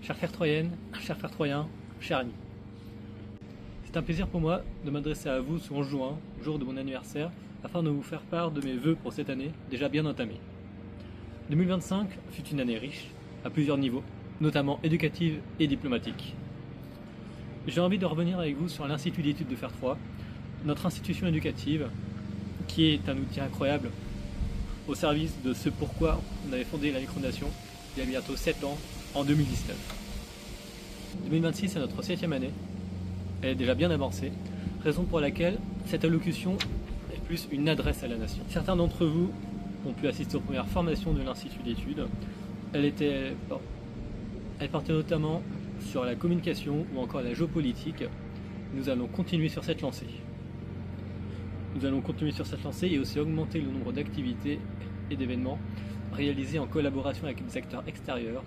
Chers frères troyennes, chers frères troyens, chers amis. C'est un plaisir pour moi de m'adresser à vous ce 11 juin, jour de mon anniversaire, afin de vous faire part de mes vœux pour cette année, déjà bien entamée. 2025 fut une année riche, à plusieurs niveaux, notamment éducative et diplomatique. J'ai envie de revenir avec vous sur l'Institut d'études de Fer-Troye, notre institution éducative, qui est un outil incroyable au service de ce pourquoi on avait fondé la micronation il y a bientôt 7 ans, en 2019. 2026 est notre 7e année, elle est déjà bien avancée, raison pour laquelle cette allocution est plus une adresse à la nation. Certains d'entre vous ont pu assister aux premières formations de l'Institut d'études. Elle portait notamment sur la communication ou encore la géopolitique. Nous allons continuer sur cette lancée. Et aussi augmenter le nombre d'activités et d'événements réalisés en collaboration avec des acteurs extérieurs,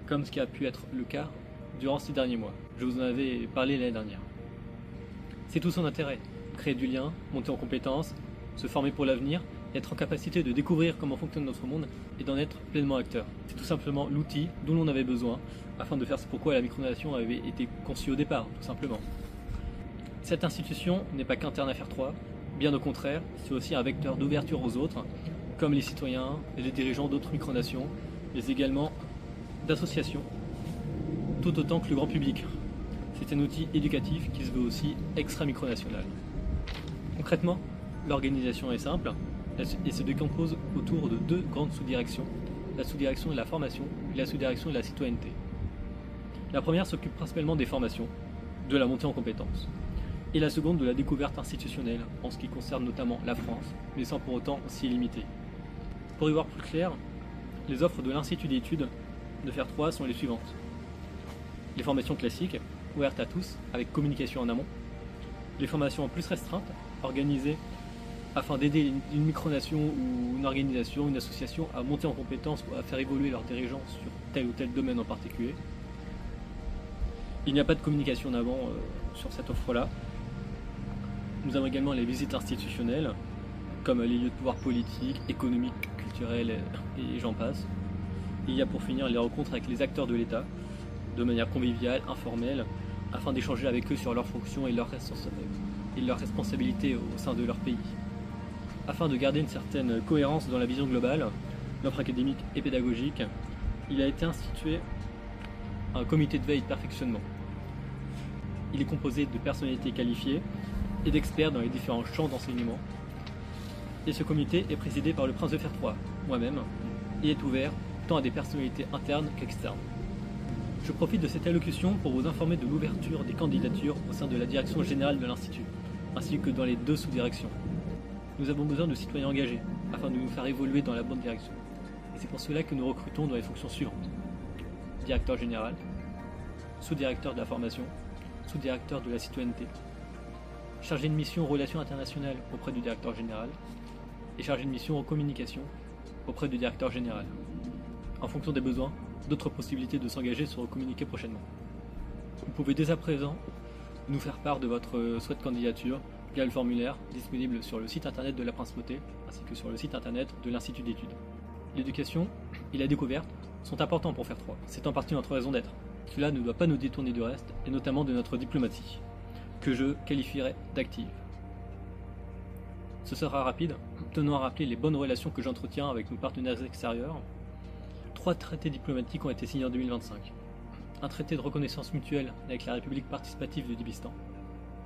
comme ce qui a pu être le cas durant ces derniers mois. Je vous en avais parlé l'année dernière. C'est tout son intérêt, créer du lien, monter en compétences, se former pour l'avenir, être en capacité de découvrir comment fonctionne notre monde et d'en être pleinement acteur. C'est tout simplement l'outil dont l'on avait besoin afin de faire ce pourquoi la micronation avait été conçue au départ, tout simplement. Cette institution n'est pas qu'interne à Fer-Troye, bien au contraire, c'est aussi un vecteur d'ouverture aux autres, comme les citoyens et les dirigeants d'autres micronations, mais également d'associations, tout autant que le grand public. C'est un outil éducatif qui se veut aussi extra-micronational. Concrètement, l'organisation est simple et se décompose autour de deux grandes sous-directions, la sous-direction de la formation et la sous-direction de la citoyenneté. La première s'occupe principalement des formations, de la montée en compétences, et la seconde de la découverte institutionnelle, en ce qui concerne notamment la France, mais sans pour autant s'y limiter. Pour y voir plus clair, les offres de l'Institut d'études de Fer-Troye sont les suivantes. Les formations classiques, ouvertes à tous, avec communication en amont. Les formations plus restreintes, organisées afin d'aider une micronation ou une organisation, une association à monter en compétences ou à faire évoluer leurs dirigeants sur tel ou tel domaine en particulier. Il n'y a pas de communication en avant sur cette offre-là. Nous avons également les visites institutionnelles, comme les lieux de pouvoir politique, économique, culturel et j'en passe. Et il y a pour finir les rencontres avec les acteurs de l'État, de manière conviviale, informelle, afin d'échanger avec eux sur leurs fonctions et leurs responsabilités au sein de leur pays. Afin de garder une certaine cohérence dans la vision globale, l'offre académique et pédagogique, il a été institué un comité de veille et de perfectionnement. Il est composé de personnalités qualifiées et d'experts dans les différents champs d'enseignement. Et ce comité est présidé par le prince de Fer-Troye, moi-même, et est ouvert tant à des personnalités internes qu'externes. Je profite de cette allocution pour vous informer de l'ouverture des candidatures au sein de la direction générale de l'Institut, ainsi que dans les deux sous-directions. Nous avons besoin de citoyens engagés, afin de nous faire évoluer dans la bonne direction. Et c'est pour cela que nous recrutons dans les fonctions suivantes. Directeur général, sous-directeur de la formation, sous-directeur de la citoyenneté, chargé de mission aux relations internationales auprès du directeur général et chargé de mission aux communications auprès du directeur général. En fonction des besoins, d'autres possibilités de s'engager seront communiquées prochainement. Vous pouvez dès à présent nous faire part de votre souhait de candidature via le formulaire disponible sur le site internet de la Principauté ainsi que sur le site internet de l'Institut d'études. L'éducation et la découverte sont importants pour Fer-Troye. C'est en partie notre raison d'être. Cela ne doit pas nous détourner du reste et notamment de notre diplomatie, que je qualifierais d'active. Ce sera rapide, tenant à rappeler les bonnes relations que j'entretiens avec nos partenaires extérieurs. 3 traités diplomatiques ont été signés en 2025. Un traité de reconnaissance mutuelle avec la République participative de Dibistan,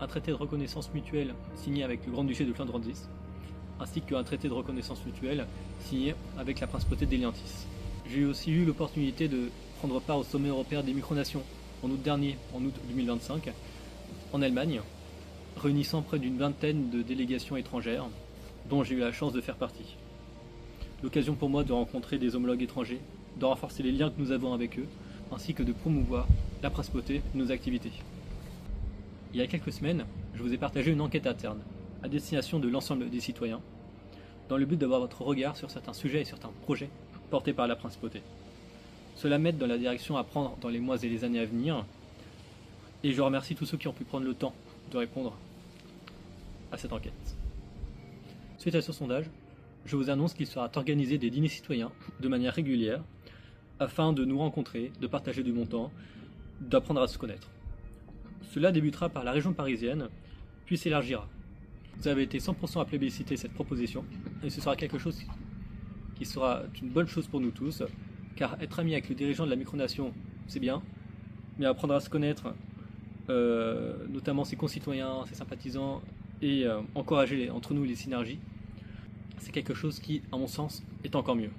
un traité de reconnaissance mutuelle signé avec le Grand-Duché de Flandre-Drôme, ainsi qu'un traité de reconnaissance mutuelle signé avec la Principauté d'Eliantis. J'ai aussi eu l'opportunité de prendre part au sommet européen des micronations en août dernier, en août 2025, en Allemagne, réunissant près d'une vingtaine de délégations étrangères, dont j'ai eu la chance de faire partie. L'occasion pour moi de rencontrer des homologues étrangers, de renforcer les liens que nous avons avec eux, ainsi que de promouvoir la principauté et nos activités. Il y a quelques semaines, je vous ai partagé une enquête interne, à destination de l'ensemble des citoyens, dans le but d'avoir votre regard sur certains sujets et certains projets portés par la principauté. Cela m'aide dans la direction à prendre dans les mois et les années à venir, et je remercie tous ceux qui ont pu prendre le temps de répondre à cette enquête. Suite à ce sondage, je vous annonce qu'il sera organisé des dîners citoyens de manière régulière afin de nous rencontrer, de partager du bon temps, d'apprendre à se connaître. Cela débutera par la région parisienne, puis s'élargira. Vous avez été 100% à plébisciter cette proposition, et ce sera quelque chose qui sera une bonne chose pour nous tous, car être ami avec le dirigeant de la micronation, c'est bien, mais apprendre à se connaître, notamment ses concitoyens, ses sympathisants, et encourager entre nous les synergies, c'est quelque chose qui, à mon sens, est encore mieux.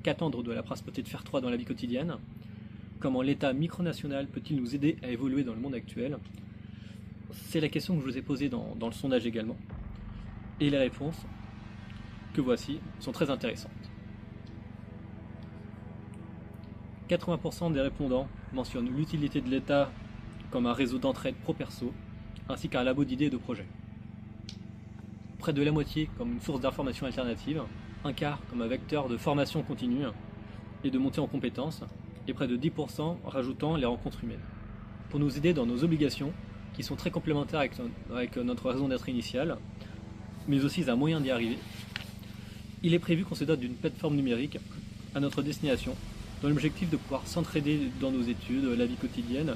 Qu'attendre de la principauté de fer 3 dans la vie quotidienne? Comment l'État micronational peut-il nous aider à évoluer dans le monde actuel? C'est la question que je vous ai posée dans le sondage également. Et les réponses que voici sont très intéressantes. 80% des répondants mentionnent l'utilité de l'État comme un réseau d'entraide pro-perso, ainsi qu'un labo d'idées et de projets. Près de la moitié comme une source d'information alternative, un quart comme un vecteur de formation continue et de montée en compétences, et près de 10% en rajoutant les rencontres humaines. Pour nous aider dans nos obligations, qui sont très complémentaires avec notre raison d'être initiale, mais aussi un moyen d'y arriver, il est prévu qu'on se dote d'une plateforme numérique à notre destination, dans l'objectif de pouvoir s'entraider dans nos études, la vie quotidienne,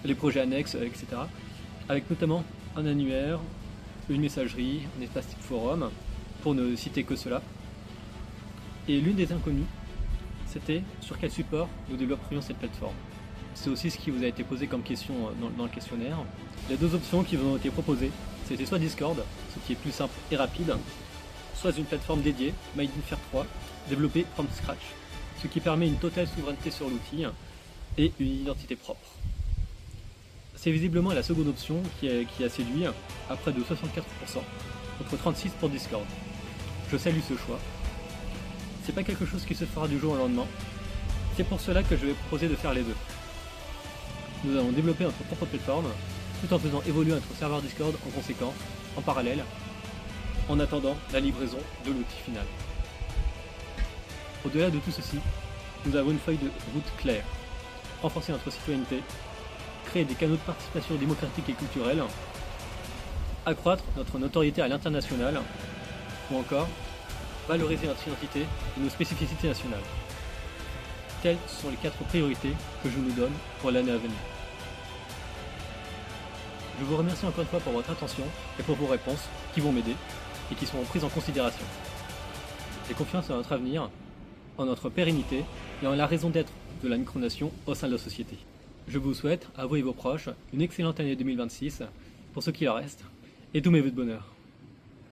les projets annexes, etc. Avec notamment un annuaire, une messagerie, un espace type forum, pour ne citer que cela. Et l'une des inconnues, c'était sur quel support nous développerions cette plateforme. C'est aussi ce qui vous a été posé comme question dans le questionnaire. Les deux options qui vous ont été proposées, c'était soit Discord, ce qui est plus simple et rapide, soit une plateforme dédiée, Made in Fer 3, développée from scratch, ce qui permet une totale souveraineté sur l'outil et une identité propre. C'est visiblement la seconde option qui a séduit à près de 64%, contre 36% pour Discord. Je salue ce choix. C'est pas quelque chose qui se fera du jour au lendemain. C'est pour cela que je vais proposer de faire les deux. Nous allons développer notre propre plateforme, tout en faisant évoluer notre serveur Discord en conséquence, en parallèle, en attendant la livraison de l'outil final. Au-delà de tout ceci, nous avons une feuille de route claire. Renforcer notre citoyenneté, créer des canaux de participation démocratique et culturelle, accroître notre notoriété à l'international, ou encore valoriser notre identité et nos spécificités nationales. Telles sont les 4 priorités que je nous donne pour l'année à venir. Je vous remercie encore une fois pour votre attention et pour vos réponses qui vont m'aider et qui seront prises en considération. J'ai confiance en notre avenir, en notre pérennité et en la raison d'être de la micronation au sein de la société. Je vous souhaite, à vous et vos proches, une excellente année 2026, pour ce qui leur reste, et tous mes vœux de bonheur.